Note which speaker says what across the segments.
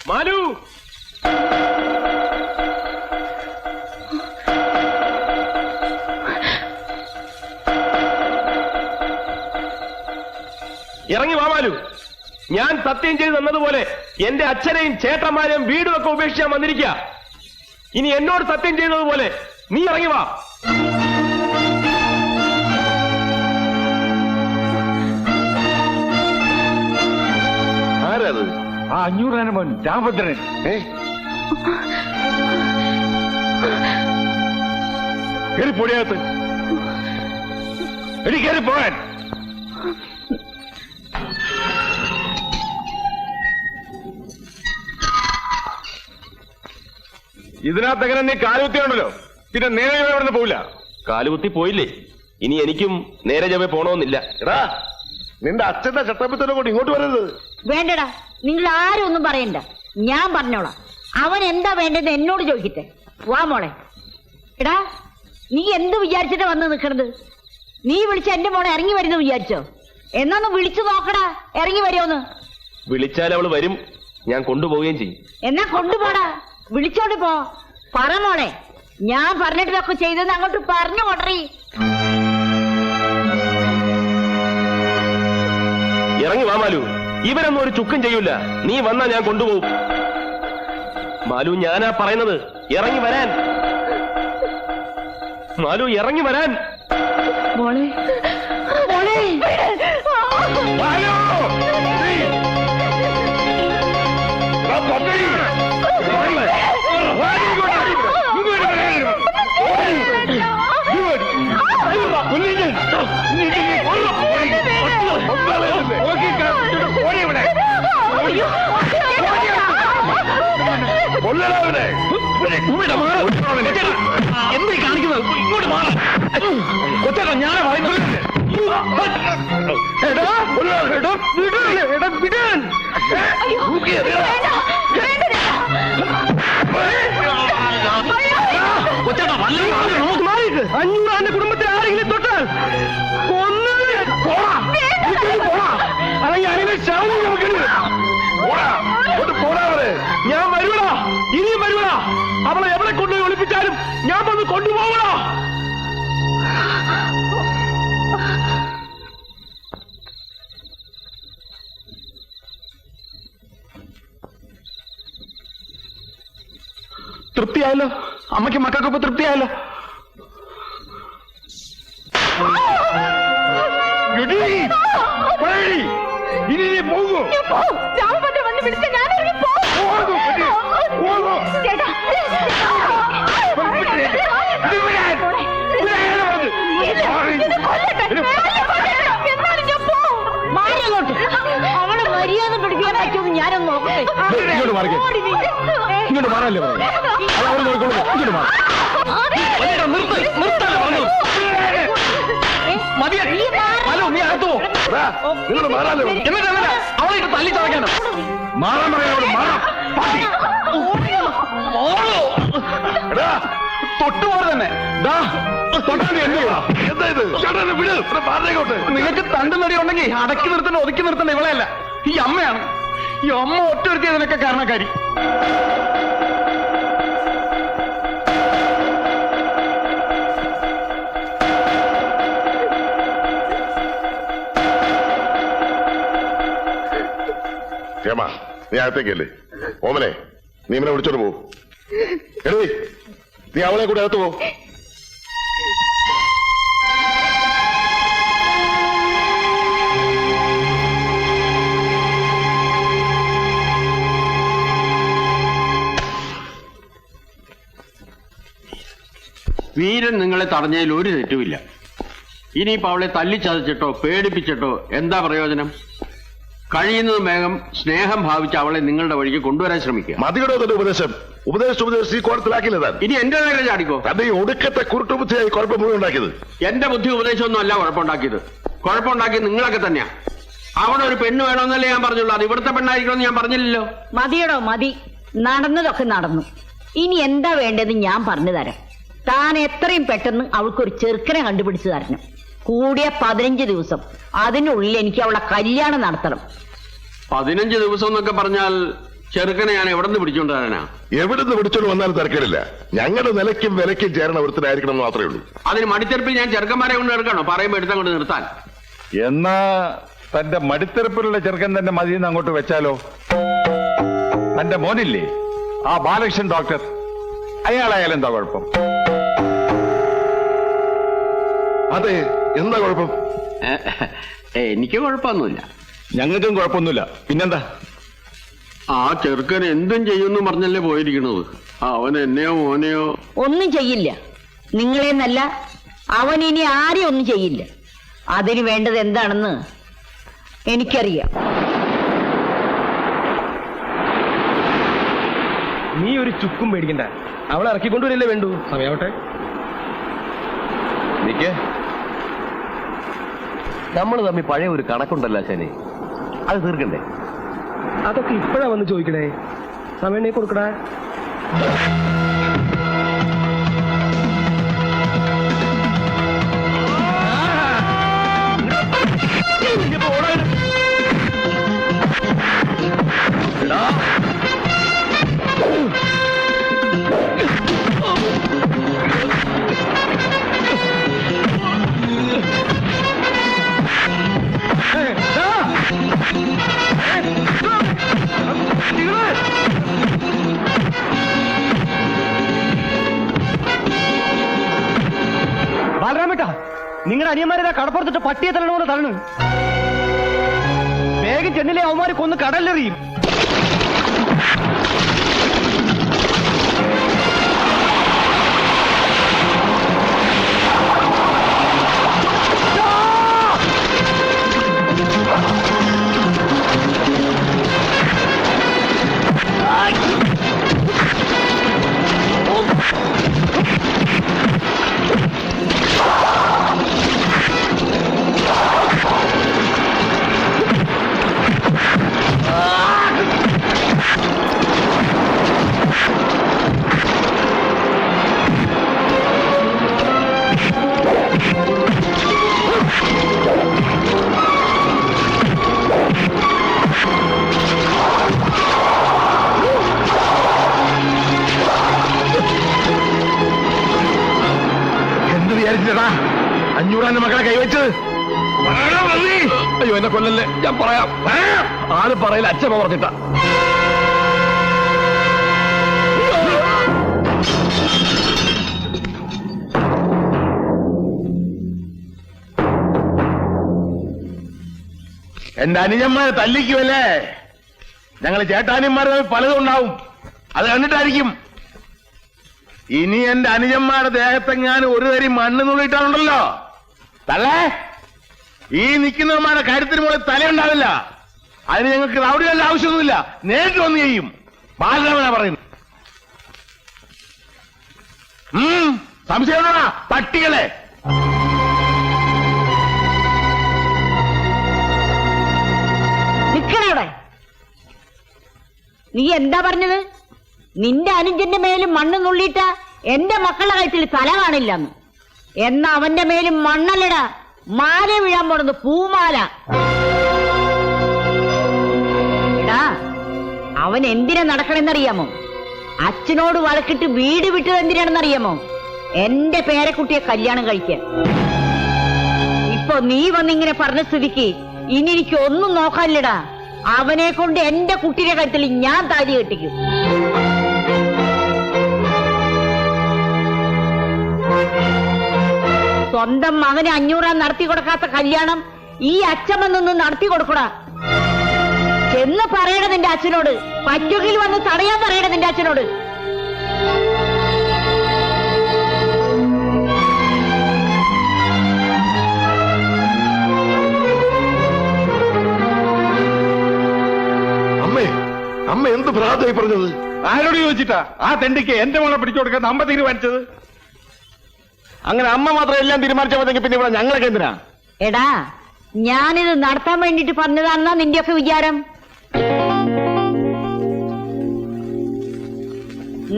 Speaker 1: മാലു ഇറങ്ങി വാ മാലു. ഞാൻ സത്യം ചെയ്ത് തന്നതുപോലെ എന്റെ അച്ഛനെയും ചേട്ടന്മാരെയും വീടും ഒക്കെ ഉപേക്ഷിക്കാൻ വന്നിരിക്കുക. ഇനി എന്നോട് സത്യം ചെയ്തതുപോലെ നീ ഇറങ്ങി വാ.
Speaker 2: ആരത്?
Speaker 3: ആ 500 മോൻ രാമഭദ്രൻ. കയറി പൊടിയകത്ത്. എടി കയറി പോകാൻ.
Speaker 1: ഇതിനകത്ത് എങ്ങനെ നീ കാലുകുത്തിയുണ്ടല്ലോ, പിന്നെ നേരെ ചൊവ്വേ ഇവിടുന്ന് പോവില്ല. കാലുകുത്തി പോയില്ലേ, ഇനി എനിക്കും നേരെ ചൊവ്വേ പോണമെന്നില്ല.
Speaker 2: എടാ, നിന്റെ അച്ഛന്റെ ചട്ടപ്പത്തിനെ കൊണ്ട് ഇങ്ങോട്ട് വരരുത്.
Speaker 4: വേണ്ടടാ, നിങ്ങൾ ആരും ഒന്നും പറയണ്ട, ഞാൻ പറഞ്ഞോളാം. അവൻ എന്താ വേണ്ടത് എന്നോട് ചോദിക്കട്ടെ. വാ മോളെ. എടാ, നീ എന്ത് വിചാരിച്ചിട്ടാ വന്ന് നിൽക്കണത്? നീ വിളിച്ച എന്റെ മോളെ ഇറങ്ങി വരുന്നു വിചാരിച്ചോ? എന്നൊന്ന് വിളിച്ചു നോക്കടാ, ഇറങ്ങി വരുമോന്ന്.
Speaker 1: വിളിച്ചാൽ അവള് വരും, ഞാൻ കൊണ്ടുപോവുകയും ചെയ്യും.
Speaker 4: എന്നാ കൊണ്ടുപോടാ, വിളിച്ചോണ്ട് പോ. പറ മോളെ, ഞാൻ പറഞ്ഞിട്ടൊക്കെ ചെയ്തെന്ന് അങ്ങോട്ട് പറഞ്ഞു കൊണ്ടറി.
Speaker 1: ഇറങ്ങി വാ മാലു, ഇവരൊന്നും ഒരു ചുക്കും ചെയ്യൂല. നീ വന്നാ ഞാൻ കൊണ്ടുപോകും. മാലു, ഞാനാ പറയുന്നത്, ഇറങ്ങി വരാൻ. മാലു, ഇറങ്ങി വരാൻ.
Speaker 4: മോളെ, മോളെ.
Speaker 1: എന്ത് കാണിക്കുന്നത്? ഇങ്ങോട്ട് മാറാം. കൊച്ചേട്ടാ, ഞാനാ പറയുന്നത്. കൊച്ചേട്ടാ, 500 കുടുംബത്തിൽ ആരെങ്കിലും തൊട്ടാൽ ഞാൻ വരുവടാ, ഇനിയും വരുവടാ. അവളെ എവിടെ കൊണ്ടുപോയി ഒളിപ്പിച്ചാലും ഞാൻ വന്ന് കൊണ്ടുപോകണോ? തൃപ്തിയായല്ലോ, അമ്മയ്ക്ക് മക്കൾക്കൊപ്പം തൃപ്തിയായല്ലോ. ഇനി നീ പോകൂ.
Speaker 4: രാമഭദ്രൻ വന്ന് വിളിച്ച ഞാൻ അവളെ മര്യാദ പിടിക്കാൻ പറ്റുമെന്ന് ഞാനൊന്ന് നോക്കട്ടെ.
Speaker 1: ഇങ്ങോട്ട് മാറല്ലേ പറഞ്ഞു. ഇങ്ങോട്ട് മാറാം. ഹലോ, നീ അകത്തോ?
Speaker 2: നിങ്ങൾ മാറാല്ലേ?
Speaker 1: അവളെ തല്ലി ചതയ്ക്കാനോ?
Speaker 2: മാറാൻ പറയാനോട് മാറാം.
Speaker 1: തൊട്ടുപോലെ തന്നെ
Speaker 2: എന്താ ഇത്? ചേട്ടനെ വിട്, മാറിക്കോട്ടെ.
Speaker 1: നിങ്ങൾക്ക് തണ്ടു നടി ഉണ്ടെങ്കിൽ അടക്കി നിർത്തണ്ട, ഒതുക്കി നിർത്തണ്ട ഇവളെയല്ല, ഈ അമ്മയാണ്. ഈ അമ്മ ഒറ്റൊരുത്തി അതിനൊക്കെ കാരണക്കാരി.
Speaker 2: ഹേമ, നീ അകത്തേക്കല്ലേ? ഓമനെ, നീ ഇവനെ വിളിച്ചോണ്ട് പോ. എടീ, നീ അവളെ കൂടെ അകത്ത് പോ.
Speaker 5: വീരൻ നിങ്ങളെ തടഞ്ഞതിൽ ഒരു തെറ്റുമില്ല. ഇനിയിപ്പോ അവളെ തല്ലിച്ചതച്ചിട്ടോ പേടിപ്പിച്ചിട്ടോ എന്താ പ്രയോജനം? കഴിയുന്നതും വേഗം സ്നേഹം ഭാവിച്ച് അവളെ നിങ്ങളുടെ വഴിക്ക് കൊണ്ടുവരാൻ ശ്രമിക്കുക.
Speaker 2: മതികടോ തന്റെ ഉപദേശം. ഉപദേശിച്ച് ഈ കോളത്തിലാക്കില്ല താൻ.
Speaker 5: ഇനി എന്റെ നേരെ ചാടിക്കോ.
Speaker 2: തന്റെ ഈ ഒടുക്കത്തെ കുരുട്ടുബുദ്ധിയായി കുഴപ്പം മുഴുവൻ ഉണ്ടാക്കിയത്.
Speaker 5: എന്റെ ബുദ്ധി ഉപദേശമൊന്നും അല്ല കുഴപ്പമുണ്ടാക്കിയത്. കുഴപ്പമുണ്ടാക്കിയത് നിങ്ങളൊക്കെ തന്നെയാ. അവിടെ ഒരു പെണ്ണ് വേണമെന്നല്ലേ ഞാൻ പറഞ്ഞുള്ളൂ. അത് ഇവിടുത്തെ പെണ്ണായിരിക്കണമെന്ന് ഞാൻ പറഞ്ഞില്ലല്ലോ.
Speaker 4: മതിയടോ, മതി. നടന്നതൊക്കെ നടന്നു. ഇനി എന്താ വേണ്ടതെന്ന് ഞാൻ പറഞ്ഞു തരാം. താൻ എത്രയും പെട്ടെന്ന് അവൾക്കൊരു ചെറുക്കനെ കണ്ടുപിടിച്ചു തരണം. കൂടിയ 15 ദിവസം. അതിനുള്ളിൽ എനിക്ക് അവളെ കല്യാണം നടത്തണം.
Speaker 5: 15 ദിവസം എന്നൊക്കെ പറഞ്ഞാൽ ചെറുക്കനെ ഞാൻ എവിടെ നിന്ന് പിടിച്ചോണ്ട് വരാനാ?
Speaker 2: എവിടുന്ന് പിടിച്ചോണ്ട് വന്നാലും തിരക്കിടില്ല. ഞങ്ങളുടെ നിലയ്ക്കും വിലയ്ക്കും ചേരണ ഒരുത്തനായിരിക്കണം എന്ന് മാത്രമേ ഉള്ളൂ.
Speaker 5: അതിന് മടിത്തെറുപ്പിൽ ഞാൻ ചെറുക്കന്മാരെ കൊണ്ട് എടുക്കണോ? പറയുമ്പോ എടുത്താൽ കൊണ്ട് നിർത്താൻ.
Speaker 3: എന്നാ തന്റെ മടിത്തെറുപ്പിലുള്ള ചെറുക്കൻ തന്നെ മതിയെന്ന് അങ്ങോട്ട് വെച്ചാലോ? തന്റെ മോനില്ലേ ആ ബാലകൃഷ്ണൻ ഡോക്ടർ, അയാളായാലും എന്താ കുഴപ്പം?
Speaker 2: അതെ, എന്താ കുഴപ്പം?
Speaker 5: എനിക്ക് കുഴപ്പമൊന്നുമില്ല.
Speaker 3: ഞങ്ങൾക്കും കുഴപ്പമൊന്നുമില്ല. പിന്നെന്താ?
Speaker 5: ആ ചെറുക്കൻ എന്തും ചെയ്യുമെന്ന് പറഞ്ഞല്ലേ പോയിരിക്കണത്. അവൻ എന്നെയോ മോനെയോ
Speaker 4: ഒന്നും ചെയ്യില്ല. നിങ്ങളെന്നല്ല, അവൻ ഇനി ആരെയും ഒന്നും ചെയ്യില്ല. അതിന് വേണ്ടത് എന്താണെന്ന് എനിക്കറിയാം.
Speaker 1: നീ ഒരു ചുക്കും പേടിക്കണ്ട. അവളെ ഇറക്കിക്കൊണ്ടുവരല്ലേ വേണ്ടു. സമയാവട്ടെ.
Speaker 3: നിക്ക്.
Speaker 6: നമ്മൾ തമ്മിൽ പഴയ ഒരു കണക്കുണ്ടല്ലോ ശനി, അത് തീർക്കണ്ടേ?
Speaker 1: അതൊക്കെ ഇപ്പഴാ വന്ന് ചോദിക്കണേ. സമയം കൊടുക്കടാ. ബാലരാമേട്ടാ, നിങ്ങളുടെ അനിയന്മാരെ കടപ്പുറത്തിട്ട് പട്ടിയെ തള്ളണമെന്ന് തള്ളു. വേഗം ചെന്നിലെ അവന്മാരെ കൊന്ന് കടലിലെറിയും.
Speaker 2: അഞ്ഞൂറാന്റെ മക്കളെ കൈവച്ചത്.
Speaker 1: അയ്യോ, എന്നെ കൊല്ലല്ലേ. ഞാൻ പറയാം. ആരും പറയില്ല, അച്ഛൻ പറഞ്ഞിട്ട.
Speaker 2: എന്റെ അനുജന്മാരെ തല്ലിക്കുമല്ലേ? ഞങ്ങൾ ചേട്ടാനിയന്മാർ പലതും ഉണ്ടാവും, അത് കണ്ടിട്ടായിരിക്കും. ഇനി എന്റെ അനുജന്മാരുടെ ദേഹത്തെങ്ങാനും ഒരു തരി മണ്ണ് നുള്ളിട്ടാണുണ്ടല്ലോ തള്ളേ, ഈ നിൽക്കുന്നവന്മാരുടെ കാര്യത്തിന് മുകളിൽ തലയുണ്ടാവില്ല. അതിന് ഞങ്ങൾക്ക് റൗഡികളുടെ ആവശ്യമൊന്നുമില്ല, നേരിട്ട് വന്ന് ചെയ്യും. ബാലരാമനാ പറയുന്നു. സംശയമുണ്ടോടാ പട്ടികളെ?
Speaker 4: നിക്കണവിടെ. നീ എന്താ പറഞ്ഞത്? നിന്റെ അനുജന്റെ മേലും മണ്ണ് നുള്ളിയിട്ട എന്റെ മക്കളുടെ കഴുത്തിൽ തല കാണില്ലെന്ന്. എന്നാ അവന്റെ മേലും മണ്ണല്ലടാ, മാല വീഴാൻ പോണത്, പൂമാല. എടാ, അവൻ എന്തിനാ നടക്കണെന്നറിയാമോ? അച്ഛനോട് വഴക്കിട്ട് വീട് വിട്ടത് എന്തിനാണെന്നറിയാമോ? എന്റെ പേരക്കുട്ടിയെ കല്യാണം കഴിക്കാൻ. ഇപ്പൊ നീ വന്നിങ്ങനെ പറഞ്ഞ സ്ഥിതിക്ക് ഇനി എനിക്ക് ഒന്നും നോക്കാനില്ലടാ. അവനെ കൊണ്ട് എന്റെ കുട്ടിയുടെ കഴുത്തിൽ ഞാൻ താലി കെട്ടിക്കും. സ്വന്തം മകന് 500 നടത്തി കൊടുക്കാത്ത കല്യാണം ഈ അച്ഛൻ നിന്ന് നടത്തി കൊടുക്കടാ. എന്ന് പറയണ നിന്റെ അച്ഛനോട്. പറ്റുകിൽ വന്ന് തടയാൻ പറയണ നിന്റെ അച്ഛനോട്.
Speaker 2: അമ്മ എന്ത് ഭ്രാന്തായി പറഞ്ഞത്?
Speaker 3: ആരോട് ചോദിച്ചിട്ടാ ആ തെണ്ടിക്ക് എന്റെ മോളെ പിടിച്ചു കൊടുക്കാൻ അമ്മ തീരുമാനിച്ചത്?
Speaker 1: അങ്ങനെ അമ്മ മാത്രം എല്ലാം തീരുമാനിച്ചാൽ മതി. പിന്നെ ഇവിടെ ഞങ്ങളൊക്കെ എന്തിനാ?
Speaker 4: എടാ, ഞാനിത് നടത്താൻ വേണ്ടിട്ട് പറഞ്ഞതാണെന്നാ നിന്റെയൊക്കെ വിചാരം?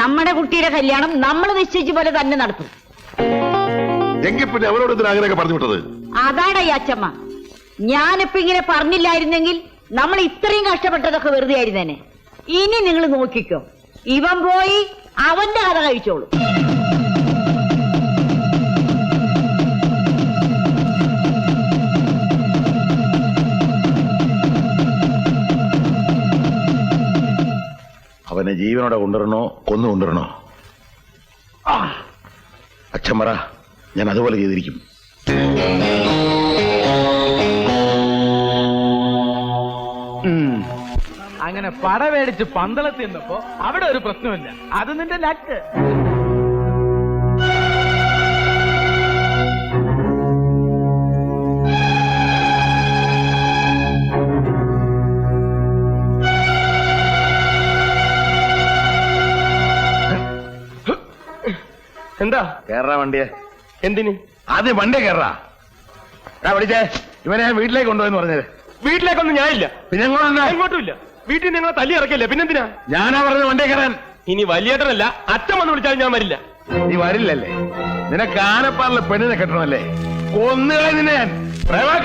Speaker 4: നമ്മുടെ കുട്ടിയുടെ കല്യാണം നമ്മൾ നിശ്ചയിച്ച പോലെ തന്നെ നടത്തും.
Speaker 2: എങ്കിൽ പിന്നെ അവരോട് എന്തിനാ അങ്ങനെയൊക്കെ പറഞ്ഞു വിട്ടത്?
Speaker 4: അതാടാ ഈ അച്ഛമ്മ. ഞാനിപ്പോ ഇങ്ങനെ പറഞ്ഞില്ലായിരുന്നെങ്കിൽ നമ്മൾ ഇത്രയും കഷ്ടപ്പെട്ടതൊക്കെ വെറുതെ ആയിരുന്നേനെ. ഇനി നിങ്ങൾ നോക്കിക്കോ, ഇവൻ പോയി അവന്റെ കഥ കഴിച്ചോളൂ.
Speaker 2: അവനെ ജീവനോടെ കൊണ്ടുവരണോ കൊന്നു കൊണ്ടുവരണോ? അച്ഛൻ പറ, ഞാൻ അതുപോലെ ചെയ്തിരിക്കും.
Speaker 7: അങ്ങനെ പട മേടിച്ച് പന്തളത്തിൽ നിന്നപ്പോ അവിടെ ഒരു പ്രശ്നമില്ല. അത് നിന്റെ ലക്ക്.
Speaker 1: എന്താ
Speaker 2: കേറാ വണ്ടിയെ.
Speaker 1: എന്തിന്?
Speaker 2: ആദ്യം വണ്ടിയെ കേറാ. വിളിച്ചേ, ഇവനെ ഞാൻ വീട്ടിലേക്ക് കൊണ്ടുപോയെന്ന് പറഞ്ഞത്.
Speaker 1: വീട്ടിലേക്കൊന്നും ഞാനില്ല.
Speaker 2: പിന്നെ
Speaker 1: എങ്ങോട്ടും ഇല്ല. വീട്ടിൽ നിങ്ങളെ തല്ലി ഇറക്കില്ലേ, പിന്നെന്തിനാ?
Speaker 2: ഞാനാ പറഞ്ഞത് വണ്ടിയെ കയറാൻ.
Speaker 1: ഇനി വലിയേട്ടനല്ല, അച്ഛൻ വന്ന് വിളിച്ചാലും ഞാൻ വരില്ല.
Speaker 2: നീ വരില്ലല്ലേ? നിനക്ക് ആനപ്പാറിലെ പെണ്ണിനെ കെട്ടണമല്ലേ? കൊന്നുകളെ നിന്നെ ഞാൻ.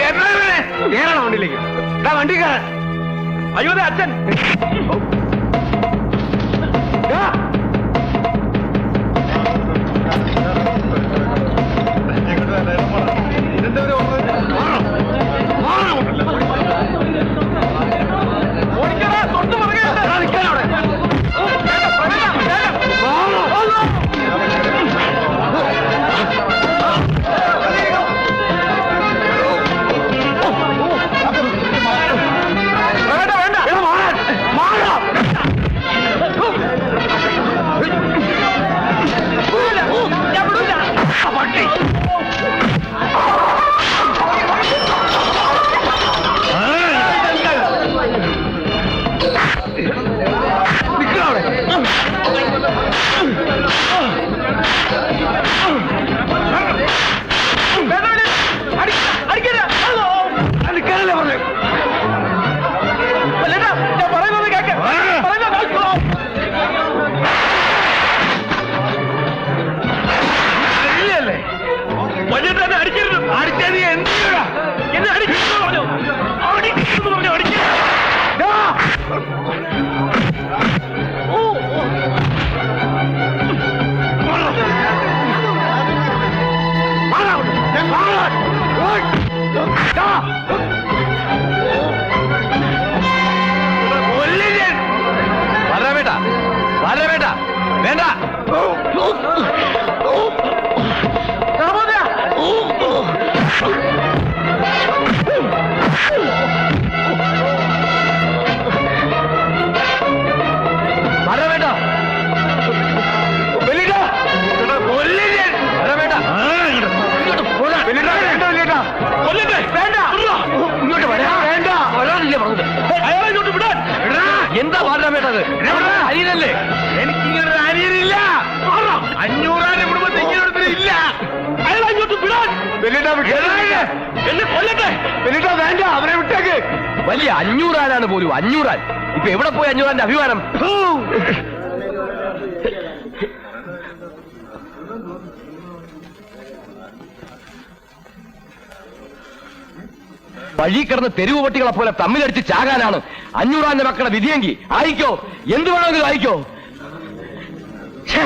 Speaker 2: കേറണ വണ്ടിയിലേക്ക്. വണ്ടി കയറാൻ.
Speaker 1: അയ്യോ ദേ അച്ഛൻ.
Speaker 6: വേണ്ട. എന്താ പാടാമേട്ടത്? അനിയനല്ലേ?
Speaker 2: എനിക്കിങ്ങനെ അനിയനില്ല. 500 കുടുംബത്തിൽ ഇങ്ങനെ ഇല്ല.
Speaker 1: അയാൾ അങ്ങോട്ട് വിടാൻ.
Speaker 2: എന്നെ കൊല്ലട്ടെ. വേണ്ട, അവരെ വിട്ടേക്ക്.
Speaker 6: വലിയ 500 ആനാണ് പോലും. 500 ആൻ. ഇപ്പൊ എവിടെ പോയി 500 ആന്റെ അഭിമാനം? വഴി കിടന്ന് തെരുവ് പട്ടികളെ പോലെ തമ്മിലടിച്ച് ചാകാനാണ് 500 ആന്റെ മക്കളുടെ വിധിയെങ്കിൽ ആയിക്കോ, എന്ത് വേണമെങ്കിലും ആയിക്കോ. ഛേ